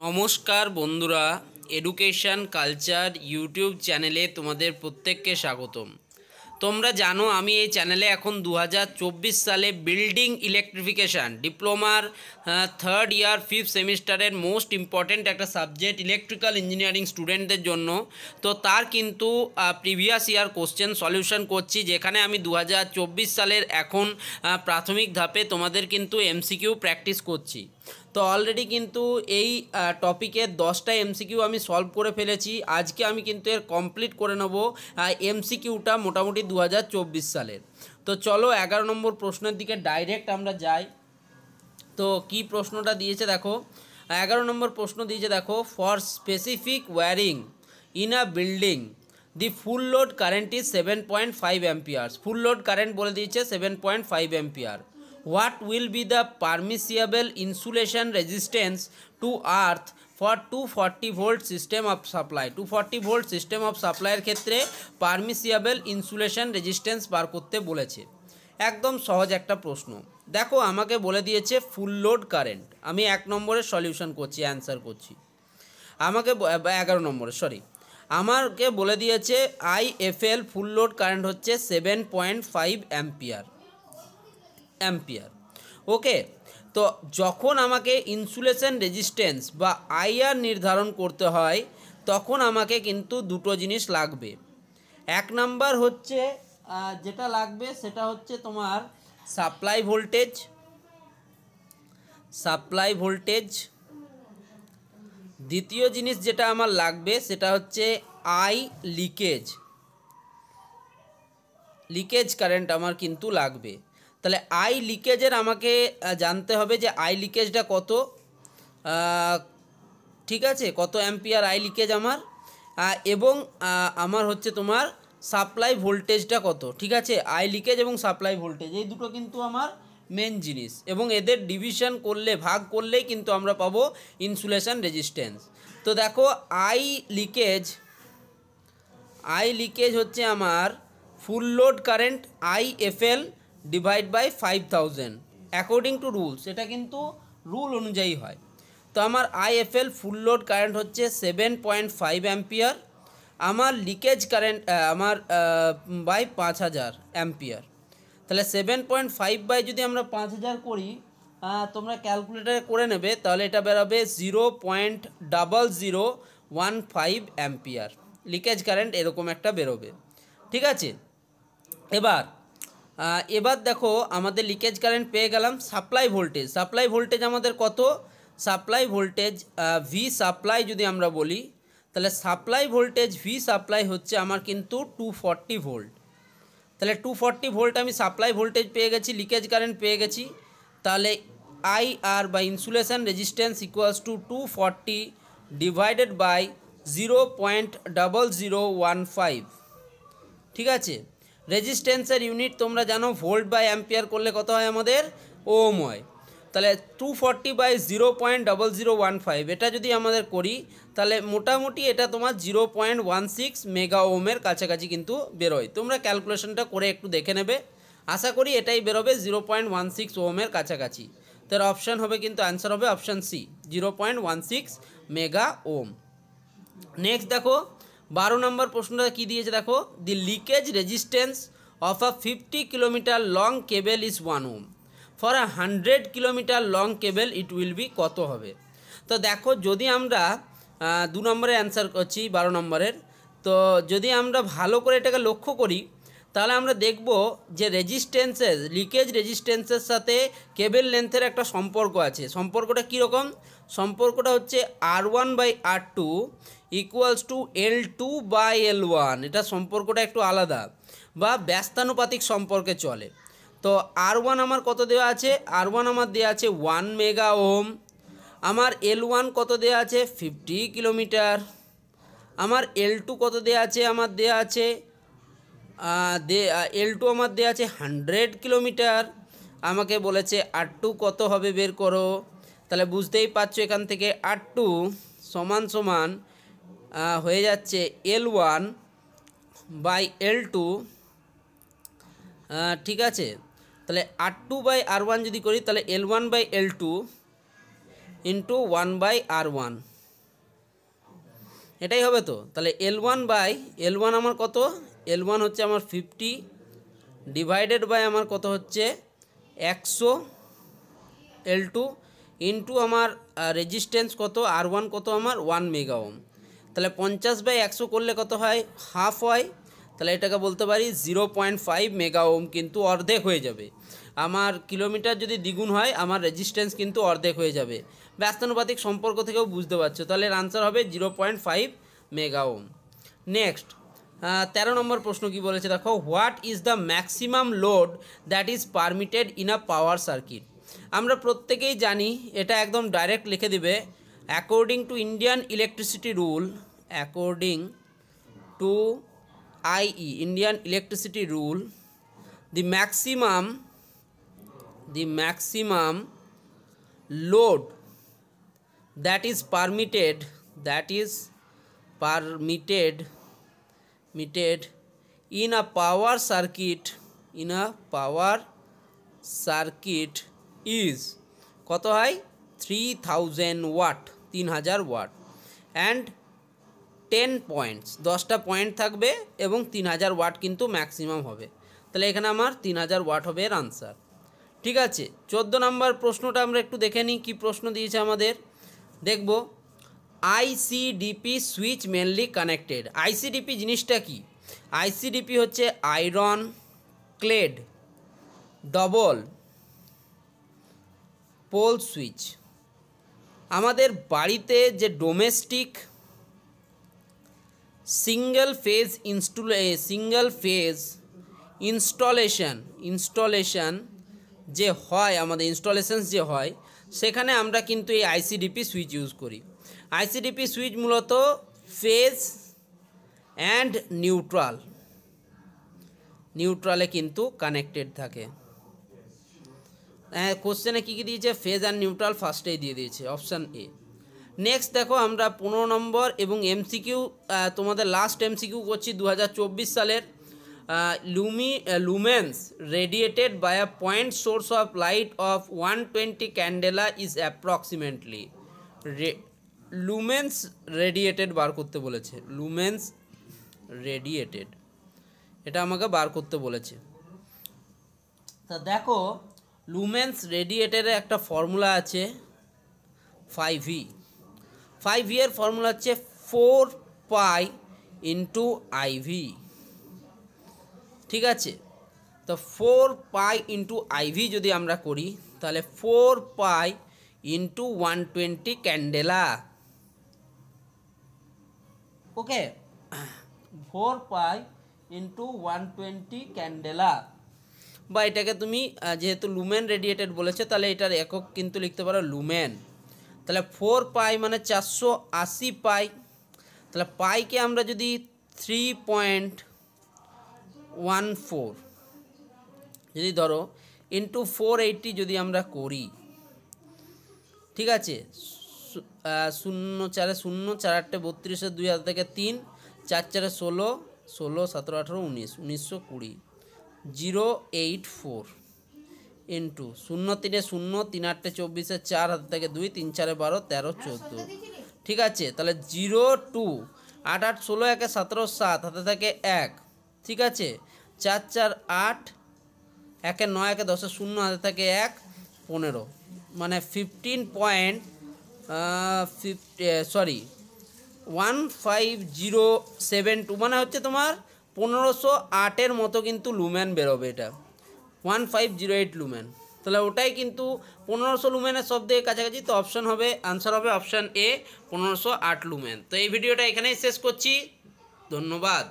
নমস্কার বন্ধুরা, education culture YouTube চ্যানেলে তোমাদের প্রত্যেককে স্বাগতম। তোমরা জানো আমি এই চ্যানেলে এখন 2024 সালে building electrification ডিপ্লোমার third year 5th সেমিস্টারের মোস্ট ইম্পর্ট্যান্ট একটা সাবজেক্ট ইলেকট্রিক্যাল ইঞ্জিনিয়ারিং স্টুডেন্টদের জন্য। তো তার কিন্তু প্রিভিয়াস ইয়ার কোশ্চেন সলিউশন করছি, যেখানে আমি 2024 সালের এখন প্রাথমিক ধাপে তোমাদের কিন্তু এমসিকিউ প্র্যাকটিস করছি। তো অলরেডি কিন্তু এই টপিকের 10টা এমসিকিউ আমি সলভ করে ফেলেছি। আজকে আমি কিন্তু এর কমপ্লিট করে নেব এমসিকিউটা মোটামুটি 2024 সালের। তো চলো 11 নম্বর প্রশ্নের দিকে ডাইরেক্ট আমরা যাই। তো কি প্রশ্নটা দিয়েছে দেখো, 11 নম্বর প্রশ্ন দিয়েছে দেখো, for specific wiring in a building the full load current is 7.5 amperes. Full load current বলে দিয়েছে 7.5 ampere. What will be the permissible insulation resistance to earth for 240 volt system of supply? 240 volt system of supply এর ক্ষেত্রে permissible insulation resistance বার করতে বলেছে। একদম সহজ একটা প্রশ্ন। দেখো আমাকে বলে দিয়েছে ফুল লোড কারেন্ট, আমি 1 নম্বরের সলিউশন করছি, অ্যান্সার করছি। আমাকে 11 নম্বরে আমাকে বলে দিয়েছে IFL ফুল লোড কারেন্ট হচ্ছে 7.5 অ্যাম্পিয়ার। ওকে, তো যখন আমাকে ইনসুলেশন রেজিস্ট্যান্স বা আইআর নির্ধারণ করতে হয় তখন আমাকে কিন্তু দুটো জিনিস লাগবে। 1 নাম্বার হচ্ছে যেটা লাগবে সেটা হচ্ছে তোমার সাপ্লাই ভোল্টেজ। দ্বিতীয় জিনিস যেটা আমার লাগবে সেটা হচ্ছে আই লিকেজ কারেন্ট আমার কিন্তু লাগবে। তাহলে আই লিকেজের আমাকে জানতে হবে যে আই লিকেজটা কত, ঠিক আছে, কত অ্যাম্পিয়ার আই লিকেজ আমার, এবং আমার হচ্ছে তোমার সাপ্লাই ভোল্টেজটা কত, ঠিক আছে। আই লিকেজ এবং সাপ্লাই ভোল্টেজ এই দুটো কিন্তু আমার মেন জিনিস, এবং এদের ডিভিশন করলে ভাগ করলেই কিন্তু আমরা পাবো ইনসুলেশন রেজিস্ট্যান্স। তো দেখো আই লিকেজ হচ্ছে আমার full load current IFL divide by 5000 according to rules, এটা কিন্তু রুল অনুযায়ী হয়। তো আমার IFL ফুল লোড কারেন্ট হচ্ছে 7.5 অ্যাম্পিয়ার, আমার লিকেজ কারেন্ট আমার বাই 5000 অ্যাম্পিয়ার। তাহলে 7.5 বাই যদি আমরা 5000 করি, তোমরা ক্যালকুলেটারে করে নেবে, তাহলে এটা বেরোবে 0.0015 অ্যাম্পিয়ার লিকেজ কারেন্ট, এরকম একটা বেরোবে, ঠিক আছে। এবার দেখো আমাদের লিকেজ কারেন্ট পেয়ে গেলাম। সাপ্লাই ভোল্টেজ আমাদের কত, সাপ্লাই ভোল্টেজ ভি সাপ্লাই যদি আমরা বলি, তাহলে সাপ্লাই ভোল্টেজ ভি সাপ্লাই হচ্ছে আমার কিন্তু 240 ভোল্ট। তাহলে 240 ভোল্ট আমি সাপ্লাই ভোল্টেজ পেয়ে গেছি, লিকেজ কারেন্ট পেয়ে গেছি। তাহলে IR বা insulation resistance equals to 240 divided by 0.0015, ঠিক আছে। রেজিস্ট্যান্সের ইউনিট তোমরা জানো, ভোল্ট বাই অ্যাম্পিয়ার করলে কত হয় আমাদের, ওম হয়। তাহলে 240 বাই 0.0015 এটা যদি আমাদের করি, তাহলে মোটামুটি এটা তোমার 0.16 মেগা ওমের কাছাকাছি কিন্তু বেরোয়। তোমরা ক্যালকুলেশনটা করে একটু দেখে নেবে, আশা করি এটাই বেরোবে 0.16 ওমের কাছাকাছি। তার অপশান হবে কিন্তু অ্যান্সার হবে option C, 0.16 mega ohm. Next দেখো 12 নম্বর প্রশ্নটা কী দিয়েছে দেখো, the leakage resistance of a 50 kilometre long cable is 1 ohm, for a 100 kilometre long cable it will be কত হবে। তো দেখো যদি আমরা 2 নম্বরে অ্যান্সার করছি 12 নম্বরের, তো যদি আমরা ভালো করে এটাকে লক্ষ্য করি তাহলে আমরা দেখব যে লিকেজ রেজিস্ট্যান্সের সাথে কেবল লেন্থের একটা সম্পর্ক আছে। সম্পর্কটা কীরকম, সম্পর্কটা হচ্ছে R1 by R2 equals to L2 by L1, এটা সম্পর্কটা একটু আলাদা বা ব্যস্তানুপাতিক সম্পর্কে চলে। তো R1 আমার কত দেওয়া আছে, R1 আমার দেওয়া আছে 1 মেগা ওম, আমার L1 কত দেওয়া আছে 50 কিলোমিটার, আমার L2 কত দেওয়া আছে, আমার দেওয়া আছে L2 আমার দেওয়া আছে 100 কিলোমিটার। আমাকে বলেছে R2 কত হবে বের করো, তাহলে বুঝতেই পারছো এখান থেকে R2 সমান সমান হয়ে যাচ্ছে L1 বাই L2, ঠিক আছে। তাহলে R2 বাই R1 যদি করি তাহলে L1 by L2 into 1 by R1, এটাই হবে তো। তাহলে L1 আমার কত, L1 হচ্ছে আমার 50 ডিভাইডেড বাই আমার কত হচ্ছে 100 L2 ইন্টু আমার রেজিস্ট্যান্স কত R1 কত আমার 1 মেগা ওম। তাহলে 50/100 করলে কত হয়, হাফ হয়। তাহলে এটাকে বলতে পারি 0.5 মেগা ওম কিন্তু অর্ধেক হয়ে যাবে। আমার কিলোমিটার যদি দ্বিগুণ হয় আমার রেজিস্ট্যান্স কিন্তু অর্ধেক হয়ে যাবে। ব্যস্তানুপাতিক সম্পর্ক থেকেও বুঝতে পারছো। তাহলে এর আনসার হবে 0.5 মেগা ওম। নেক্সট 13 নম্বর প্রশ্ন কি বলেছে দেখো, what is the maximum load that is permitted in a power circuit. আমরা প্রত্যেকেই জানি, এটা একদম ডাইরেক্ট লিখে দিবে, according to Indian electricity rule, according to IE Indian electricity rule, the maximum load that is permitted in a power circuit is কত হয় 3000 watt, 3000 watt and 10 points, 10টা পয়েন্ট থাকবে এবং 3000 ওয়াট কিন্তু ম্যাক্সিমাম হবে। তাহলে এখানে আমার 3000 ওয়াট হবে এর আনসার। ঠিক আছে, 14 নম্বর প্রশ্নটা আমরা একটু দেখে নিই কী প্রশ্ন দিয়েছে আমাদের। দেখব ICDP switch mainly connected. ICDP জিনিসটা কি? ICDP হচ্ছে iron clad double pole switch. আমাদের বাড়িতে যে ডোমেস্টিক সিঙ্গেল ফেজ ইনস্টলেশন যে হয়, আমাদের ইনস্টলেশনস যে হয়, সেখানে আমরা কিন্তু এই ICDP সুইচ ইউজ করি। ICDP সুইচ মূলত ফেজ অ্যান্ড নিউট্রালে কিন্তু কানেক্টেড থাকে। কোশ্চেনে কী কী দিয়েছে, ফেজ অ্যান্ড নিউট্রাল ফার্স্টেই দিয়ে দিয়েছে, অপশান এ। নেক্সট দেখো আমরা 15 নম্বর এবং MCQ, তোমাদের লাস্ট MCQ করছি 2024 সালের। Lumens radiated by a point source of light of 120 candela is approximately. Lumens radiated বার করতে বলেছে, লুমেন্স রেডিয়েটেড, এটা আমাকে বার করতে বলেছে। তা দেখো লুমেন্স রেডিয়েটেডের একটা ফর্মুলা আছে 5V। 5V এর ফর্মুলা হচ্ছে 4π × IV। ঠিক আছে, তো 4π × IV যদি আমরা করি তাহলে 4π × 120 ক্যান্ডেলা। ওকে, 4π × 120 ক্যান্ডেলা, বা এটাকে তুমি যেহেতু লুমেন রেডিয়েটেড বলেছে তাহলে এটার একক কিন্তু লিখতে পারো লুমেন। তাহলে 4π মানে 480 পাই। তাহলে পাইকে আমরা যদি 3.14 যদি ধরো ইন্টু 480 যদি আমরা করি, ঠিক আছে, 0 4 0 4 8 32 2 হাত থেকে 3 4 4 16 16 17 18 19 1920 084 ইন্টু 0 3 0 3 8 24 4 হাত থেকে 2 3 4 12 13 14। ঠিক আছে, তাহলে 0 2 8 8 16 1 17 7 হাতে থাকে 1। ঠিক আছে, 4 4 8 1 9 1 10 0 হাতে থাকে 1 15, মানে 15072 মানে হচ্ছে তোমার 1508 মতো কিন্তু লুমেন বেরোবে। এটা 1508 লুমেন। তাহলে ওটাই কিন্তু 1500 লুমেনের সব থেকে কাছাকাছি। তো অপশান হবে, আনসার হবে অপশান এ 1508 লুমেন। তো এই ভিডিওটা এখানেই শেষ করছি, ধন্যবাদ।